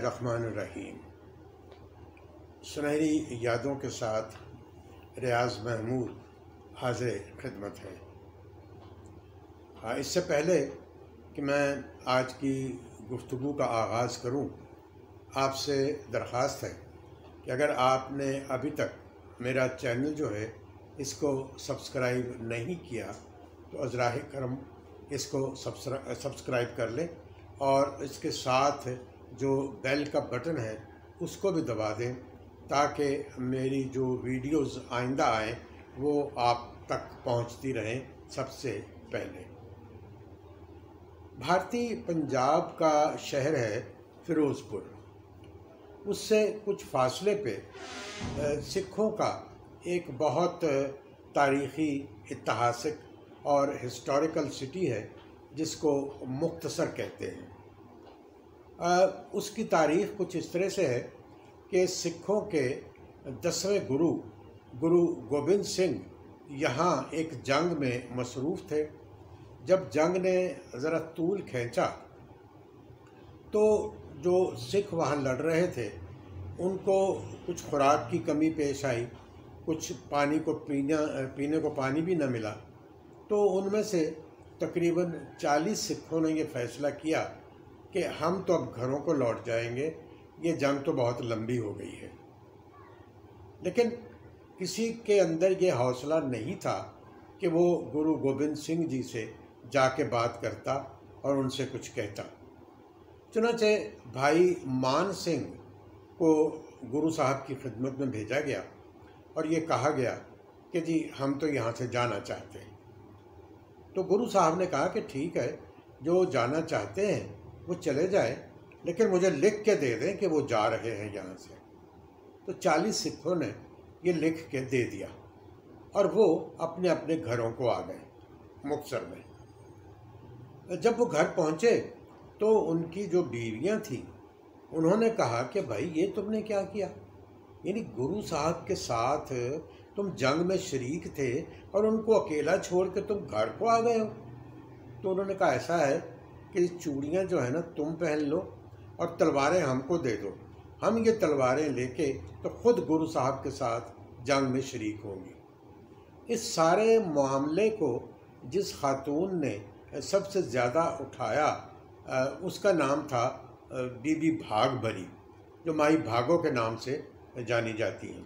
बिस्मिल्लाहिर्रहमानिर्रहीम। सुनहरी यादों के साथ रियाज महमूद हाज़िर खिदमत है। हाँ, इससे पहले कि मैं आज की गुफ्तगू का आगाज़ करूं, आपसे दरख्वास्त है कि अगर आपने अभी तक मेरा चैनल जो है इसको सब्सक्राइब नहीं किया तो अज़राह करम इसको सब्सक्राइब कर लें और इसके साथ जो बेल का बटन है उसको भी दबा दें ताकि मेरी जो वीडियोज़ आइंदा आएँ वो आप तक पहुंचती रहें सबसे पहले। भारतीय पंजाब का शहर है फ़िरोज़पुर। उससे कुछ फासले पे सिखों का एक बहुत तारीख़ी, ऐतिहासिक और हिस्टोरिकल सिटी है जिसको मुख्तसर कहते हैं। उसकी तारीख़ कुछ इस तरह से है कि सिखों के 10वें गुरु गोबिंद सिंह यहाँ एक जंग में मसरूफ़ थे। जब जंग ने ज़रा तूल खींचा तो जो सिख वहाँ लड़ रहे थे उनको कुछ खुराक की कमी पेश आई, कुछ पानी को पीने को पानी भी न मिला। तो उनमें से तकरीबन 40 सिखों ने ये फ़ैसला किया कि हम तो अब घरों को लौट जाएंगे, ये जंग तो बहुत लंबी हो गई है। लेकिन किसी के अंदर ये हौसला नहीं था कि वो गुरु गोबिंद सिंह जी से जाके बात करता और उनसे कुछ कहता। चुनांचे भाई मान सिंह को गुरु साहब की खिदमत में भेजा गया और ये कहा गया कि जी हम तो यहाँ से जाना चाहते हैं। तो गुरु साहब ने कहा कि ठीक है, जो जाना चाहते हैं वो चले जाए, लेकिन मुझे लिख के दे दें कि वो जा रहे हैं यहाँ से। तो 40 सिखों ने ये लिख के दे दिया और वो अपने अपने घरों को आ गए मुक्तसर में। जब वो घर पहुँचे तो उनकी जो बीवियाँ थीं उन्होंने कहा कि भाई ये तुमने क्या किया, यानी गुरु साहब के साथ तुम जंग में शरीक थे और उनको अकेला छोड़ के तुम घर को आ गए हो। तो उन्होंने कहा ऐसा है कि चूड़ियाँ जो है ना तुम पहन लो और तलवारें हमको दे दो, हम ये तलवारें लेके तो ख़ुद गुरु साहब के साथ जंग में शरीक होंगे। इस सारे मामले को जिस खातून ने सबसे ज़्यादा उठाया उसका नाम था बीबी भाग भरी, जो माई भागो के नाम से जानी जाती हैं।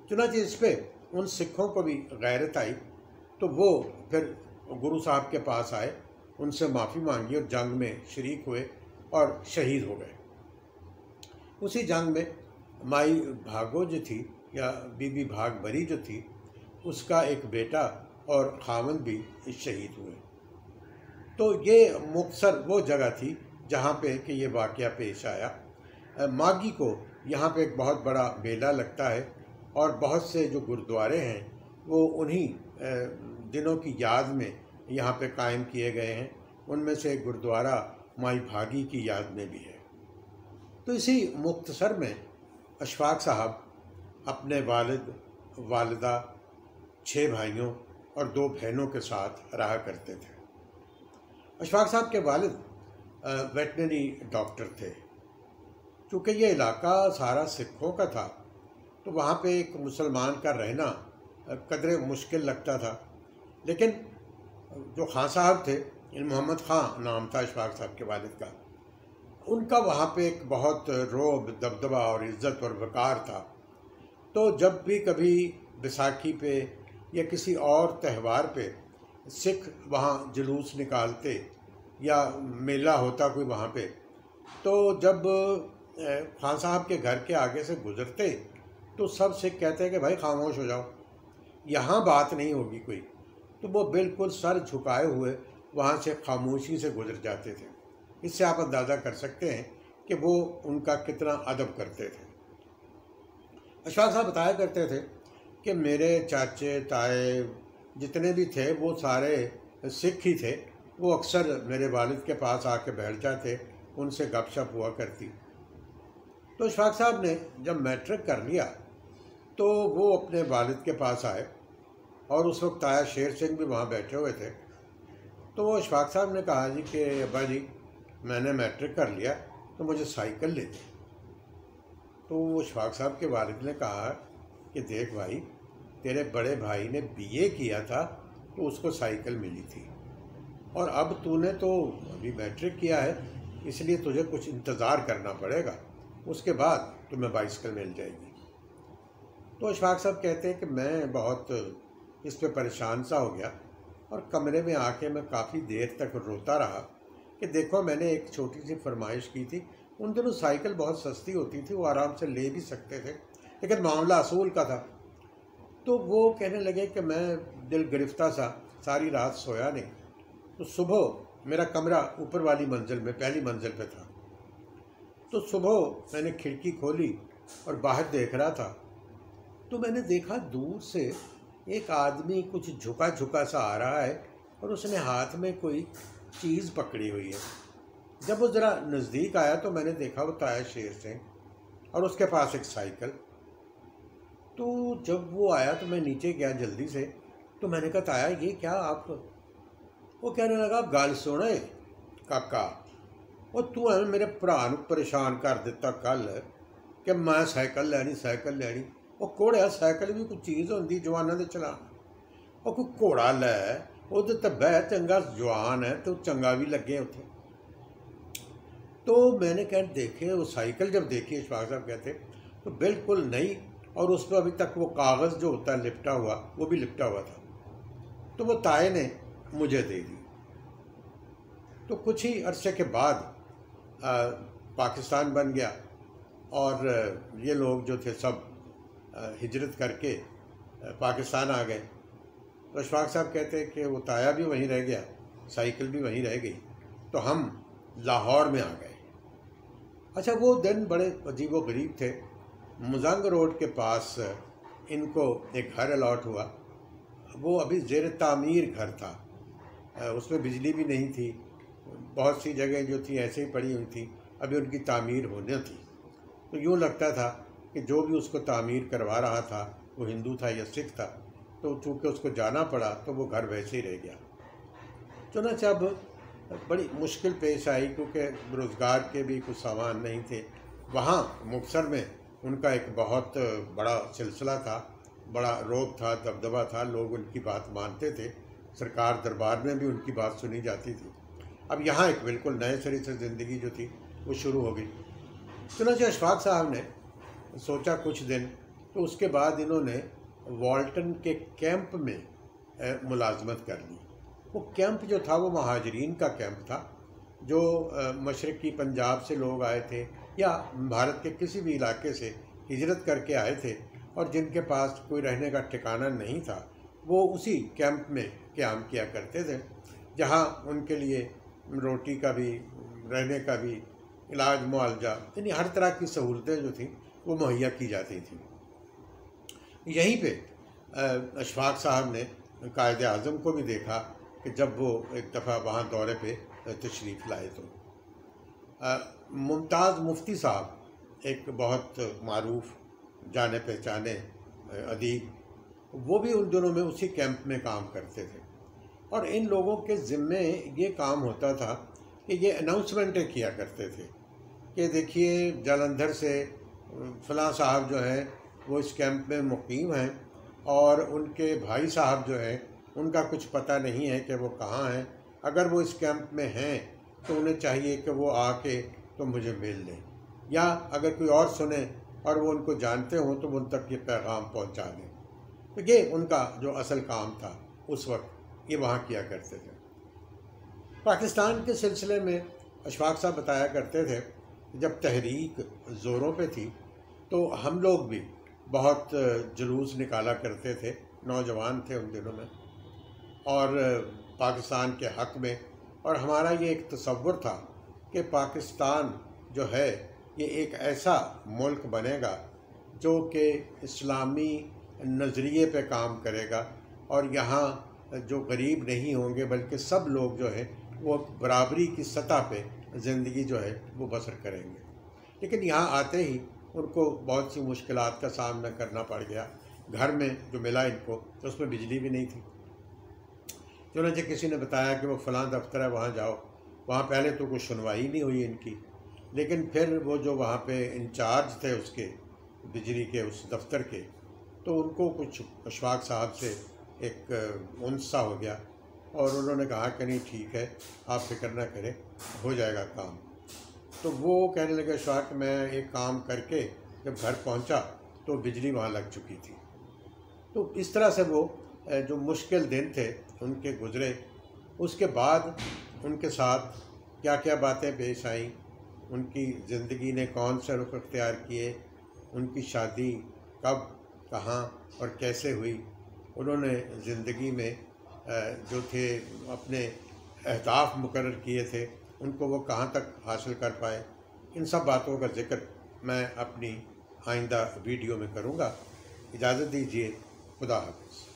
चुनांचे इस पर उन सिखों को भी गैरत आई तो वो फिर गुरु साहब के पास आए, उनसे माफ़ी मांगी और जंग में शरीक हुए और शहीद हो गए। उसी जंग में माई भागो जो थी या बीबी भाग भरी जो थी उसका एक बेटा और खावंद भी शहीद हुए। तो ये मुक्तसर वो जगह थी जहाँ पे कि ये वाक़या पेश आया। मागी को यहाँ पे एक बहुत बड़ा मेला लगता है और बहुत से जो गुरुद्वारे हैं वो उन्हीं दिनों की याद में यहाँ पे कायम किए गए हैं। उनमें से एक गुरुद्वारा माई भागी की याद में भी है। तो इसी मुख्तसर में अशफाक साहब अपने वालिद, वालिदा, 6 भाइयों और 2 बहनों के साथ रहा करते थे। अशफाक साहब के वालिद वेटनरी डॉक्टर थे। चूँकि ये इलाका सारा सिखों का था तो वहाँ पे एक मुसलमान का रहना कदरे मुश्किल लगता था। लेकिन जो खां साहब थे, मोहम्मद खां नाम था अशफाक साहब के वालिद का, उनका वहाँ पे एक बहुत रोब, दबदबा और इज़्ज़त और वक़ार था। तो जब भी कभी बैसाखी पे या किसी और त्यौहार पे सिख वहाँ जुलूस निकालते या मेला होता कोई वहाँ पे, तो जब खान साहब के घर के आगे से गुज़रते तो सब सिख कहते हैं कि भाई खामोश हो जाओ, यहाँ बात नहीं होगी कोई। तो वो बिल्कुल सर झुकाए हुए वहाँ से खामोशी से गुजर जाते थे। इससे आप अंदाज़ा कर सकते हैं कि वो उनका कितना अदब करते थे। अशफाक साहब बताया करते थे कि मेरे चाचे ताए जितने भी थे वो सारे सिख ही थे। वो अक्सर मेरे वालिद के पास आके बैठ जाते, उनसे गपशप हुआ करती। तो अशफाक साहब ने जब मैट्रिक कर लिया तो वो अपने वालिद के पास आए और उस वक्त ताया शेर सिंह भी वहाँ बैठे हुए थे। तो वो अशफाक साहब ने कहा जी कि अब्बा जी मैंने मैट्रिक कर लिया तो मुझे साइकिल ले दे। तो वो इशफाक साहब के वालिद ने कहा कि देख भाई, तेरे बड़े भाई ने बीए किया था तो उसको साइकिल मिली थी, और अब तूने तो अभी मैट्रिक किया है, इसलिए तुझे कुछ इंतज़ार करना पड़ेगा, उसके बाद तुम्हें बाइसिकल मिल जाएगी। तो इशफाक साहब कहते हैं कि मैं बहुत इस पे परेशान सा हो गया और कमरे में आके मैं काफ़ी देर तक रोता रहा कि देखो, मैंने एक छोटी सी फरमाइश की थी। उन दिनों साइकिल बहुत सस्ती होती थी, वो आराम से ले भी सकते थे, लेकिन मामला असूल का था। तो वो कहने लगे कि मैं दिल गिरफ्ता सा सारी रात सोया नहीं। तो सुबह मेरा कमरा ऊपर वाली मंजिल में पहली मंजिल पे था। तो सुबह मैंने खिड़की खोली और बाहर देख रहा था, तो मैंने देखा दूर से एक आदमी कुछ झुका झुका सा आ रहा है और उसने हाथ में कोई चीज़ पकड़ी हुई है। जब वो ज़रा नज़दीक आया तो मैंने देखा वो ताया शेर सिंह और उसके पास एक साइकिल। तो जब वो आया तो मैं नीचे गया जल्दी से, तो मैंने कहा ताया ये क्या आप? वो कहने लगा गल सुन काका, वो तू एवं मेरे भरा नूं परेशान कर दिता कल कि मैं साइकिल लैनी। वो घोड़िया साइकिल भी कोई चीज़ होंदी जवानों के चलान। वो कोई घोड़ा लै, ਉਹਦੇ ਤੇ बह चंगा जवान है तो चंगा भी लगे उथे। तो मैंने कह देखे वो साइकिल जब देखी, इशफाक साहब कहते तो बिल्कुल नहीं, और उस पर अभी तक वो कागज़ जो होता है लिपटा हुआ, वो भी लिपटा हुआ था। तो वो ताए ने मुझे दे दी। तो कुछ ही अरसे के बाद पाकिस्तान बन गया और ये लोग जो थे सब हिजरत करके पाकिस्तान आ गए। तो इशफाक साहब कहते हैं कि वो ताया भी वहीं रह गया, साइकिल भी वहीं रह गई, तो हम लाहौर में आ गए। अच्छा, वो दिन बड़े अजीब व गरीब थे। मुजंग रोड के पास इनको एक घर अलॉट हुआ। वो अभी ज़ेर तामीर घर था, उसमें बिजली भी नहीं थी, बहुत सी जगह जो थी ऐसे ही पड़ी हुई थी, अभी उनकी तामीर होनी थी। तो यूँ लगता था कि जो भी उसको तामीर करवा रहा था वो हिंदू था या सिख था, तो चूँकि उसको जाना पड़ा तो वो घर वैसे ही रह गया। चुनांचे अब बड़ी मुश्किल पेश आई क्योंकि रोज़गार के भी कुछ सामान नहीं थे। वहाँ मुक्तसर में उनका एक बहुत बड़ा सिलसिला था, बड़ा रोब था, दबदबा था, लोग उनकी बात मानते थे, सरकार दरबार में भी उनकी बात सुनी जाती थी। अब यहाँ एक बिल्कुल नए सिरे से ज़िंदगी जो थी वो शुरू हो गई। चुनांचे अशफाक साहब ने सोचा कुछ दिन, तो उसके बाद इन्होंने वाल्टन के कैंप में मुलाजमत कर ली। वो कैंप जो था वो महाजरीन का कैंप था, जो मशरक़ी पंजाब से लोग आए थे या भारत के किसी भी इलाके से हिजरत करके आए थे और जिनके पास कोई रहने का ठिकाना नहीं था, वो उसी कैंप में क़याम किया करते थे, जहाँ उनके लिए रोटी का भी, रहने का भी, इलाज मुआवजा, यानी हर तरह की सहूलतें जो थी वो मुहैया की जाती थी। यहीं पे अशफाक साहब ने कायद आज़म को भी देखा कि जब वो एक दफ़ा वहाँ दौरे पे तशरीफ़ लाए तो मुमताज़ मुफ्ती साहब एक बहुत मारूफ जाने पहचाने अदीब, वो भी उन दिनों में उसी कैंप में काम करते थे और इन लोगों के ज़िम्मे ये काम होता था कि ये अनाउंसमेंटें किया करते थे कि देखिए जालंधर से फ़लाँ साहब जो है वो इस कैंप में मुकीम हैं और उनके भाई साहब जो हैं उनका कुछ पता नहीं है कि वो कहाँ हैं। अगर वो इस कैंप में हैं तो उन्हें चाहिए कि वो आके तो मुझे मिल लें, या अगर कोई और सुने और वो उनको जानते हों तो उन तक ये पैगाम पहुंचा दें। तो ये उनका जो असल काम था उस वक्त, ये वहाँ किया करते थे। पाकिस्तान के सिलसिले में अशफाक साहब बताया करते थे, जब तहरीक ज़ोरों पे थी तो हम लोग भी बहुत जुलूस निकाला करते थे, नौजवान थे उन दिनों में, और पाकिस्तान के हक़ में। और हमारा ये एक तसव्वुर था कि पाकिस्तान जो है ये एक ऐसा मुल्क बनेगा जो कि इस्लामी नज़रिए पे काम करेगा और यहाँ जो गरीब नहीं होंगे बल्कि सब लोग जो है वो बराबरी की सतह पे ज़िंदगी जो है वो बसर करेंगे। लेकिन यहाँ आते ही उनको बहुत सी मुश्किलात का सामना करना पड़ गया। घर में जो मिला इनको तो उसमें बिजली भी नहीं थी। चुनांचे किसी ने बताया कि वो फ़लाँ दफ्तर है, वहाँ जाओ। वहाँ पहले तो कुछ सुनवाई नहीं हुई इनकी, लेकिन फिर वो जो वहाँ पे इंचार्ज थे उसके बिजली के उस दफ्तर के, तो उनको कुछ अशफाक साहब से एक उनसा हो गया और उन्होंने कहा कि नहीं ठीक है, आप फिक्र ना करें, हो जाएगा काम। तो वो कहने लगे अशफाक, मैं एक काम करके जब घर पहुंचा तो बिजली वहाँ लग चुकी थी। तो इस तरह से वो जो मुश्किल दिन थे उनके गुज़रे। उसके बाद उनके साथ क्या क्या बातें पेश आईं, उनकी ज़िंदगी ने कौन से रुख अख्तियार किए, उनकी शादी कब, कहाँ और कैसे हुई, उन्होंने ज़िंदगी में जो थे अपने अहदाफ मुकर्रर किए थे उनको वो कहाँ तक हासिल कर पाए, इन सब बातों का ज़िक्र मैं अपनी आइंदा वीडियो में करूँगा। इजाज़त दीजिए, खुदा हाफ़िज़।